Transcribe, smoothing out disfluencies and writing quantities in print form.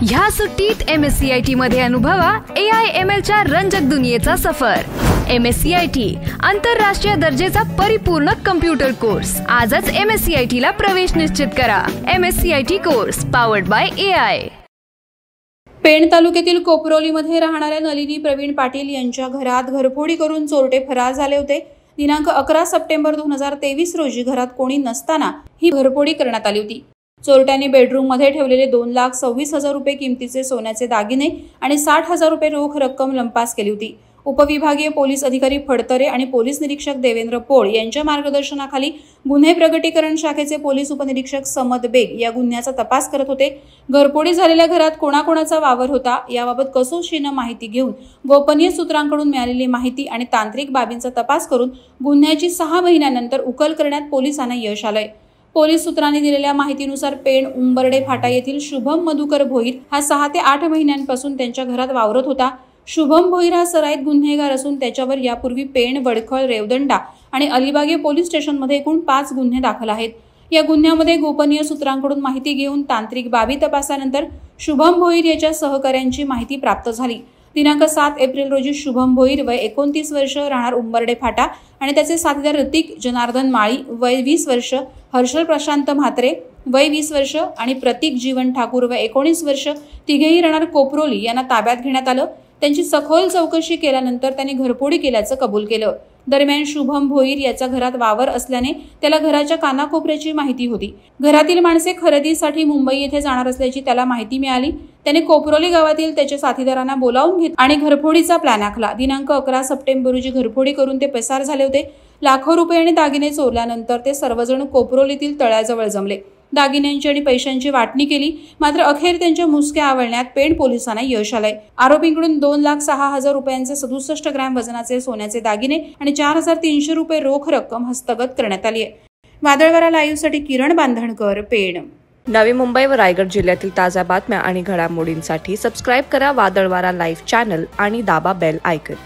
ह्या सुट्टीत MSCIT मध्ये अनुभवा AI/ML च्या रंजक दुनियेचा सफर। MSCIT आंतरराष्ट्रीय दर्जेचा परिपूर्ण कम्प्युटर कोर्स। आजच MSCIT ला प्रवेश निश्चित करा। MSCIT course powered by AI। Pen तालुक्यातील कोपरोलीमध्ये राहणाऱ्या नलिनी प्रवीण पाटील यांच्या घरात घरफोडी करून चोरटे फरार झाले होते। दिनांक 11 सप्टेंबर 2023 रोजी घरात कोणी नसताना ही घरफोडी करण्यात आली होती। चोरट्यांनी बेडरूम मध्ये ठेवलेले 2,26,000 रुपये किमतीचे सोन्याचे दागिने आणि 60,000 रुपये रोख रक्कम लंपास केली होती। उपविभागीय पोलीस अधिकारी फडतरे आणि पोलीस निरीक्षक देवेंद्र पोळ यांच्या मार्गदर्शनाखाली गुन्हे प्रगटीकरण शाखेचे पोलीस उपनिरीक्षक समद बेग या गुन्ह्याचा तपास करत होते। घरफोडी झालेल्या घरात कोणाकोणाचा वावर होता याबाबत कसोशीने माहिती घेऊन गोपनीय सूत्रांकडून मिळालेली माहिती आणि तांत्रिक बाबींचा तपास करून गुन्ह्याची 6 महिन्यानंतर उकल करण्यात पोलिसांना यश आलंय। पोलीस सूत्रांनी दिलेल्या माहितीनुसार पेण उंबर्डे फाटा येथील शुभम मधुकर भोईर हा 6 ते 8 महिन्यांपासून त्यांच्या घरात वावरत होता। शुभम भोईर हा सराईत गुन्हेगार असून त्याच्यावर यापूर्वी पेण, वडखळ, रेवदंडा आणि अलिबागे पोलीस स्टेशनमध्ये एकूण 5 गुन्हे दाखल आहेत। या गुन्ह्यामध्ये गोपनीय सूत्रांकडून माहिती घेऊन तांत्रिक बाबी तपासानंतर शुभम भोईर याच्या सहकाऱ्यांची माहिती प्राप्त झाली। दिनांक 7 एप्रिल रोजी शुभम भोईर वय 29 वर्ष राहणार उंबर्डे फाटा आणि त्याचे साथीदार ऋतिक जनार्दन माळी वय 20 वर्ष, हर्षल प्रशांत म्हात्रे वय 20 वर्ष आणि प्रतीक जीवन ठाकूर वय 19 वर्ष तिघेही राहणार कोपरोली यांना ताब्यात घेण्यात आलं। त्यांची सखोल चौकशी केल्यानंतर त्यांनी घरफोडी केल्याचं कबूल केलं। दरम्यान शुभम भोईर याच्या घरात वावर असल्याने त्याला घराच्या कानाकोपऱ्याची माहिती होती। घरातील माणसे खरेदीसाठी मुंबई येथे जाणार असल्याची त्याला माहिती मिळाली। त्याने कोपरोली गावातील त्याच्या साथीदारांना बोलावून घेतले आणि घरफोडीचा प्लॅन आखला। दिनांक 11 सप्टेंबर रोजी घरफोडी करून ते पसार झाले होते। लाखो रुपये आणि दागिने चोरल्यानंतर ते सर्वजण कोपरोलीतील तळ्याजवळ जमले। दागिन्यांची आणि पैशांची वाटणी केली, मात्र अखेर त्यांच्या मुसक्या आवळण्यात पेण पोलिसांना यश आलंय। आरोपींकडून 2,06,000 रुपयांचे 67 ग्रॅम वजनाचे सोन्याचे दागिने आणि 4,300 रुपये रोख रक्कम हस्तगत करण्यात आली आहे। वादळवारा लाईव्हसाठी किरण बांधणकर, पेण। नवी मुंबई व रायगड जिल्ह्यातील ताज्या बातम्या आणि घडामोडींसाठी सबस्क्राईब करा वादळवारा लाईव्ह चॅनल आणि दाबा बेल आयकॉन।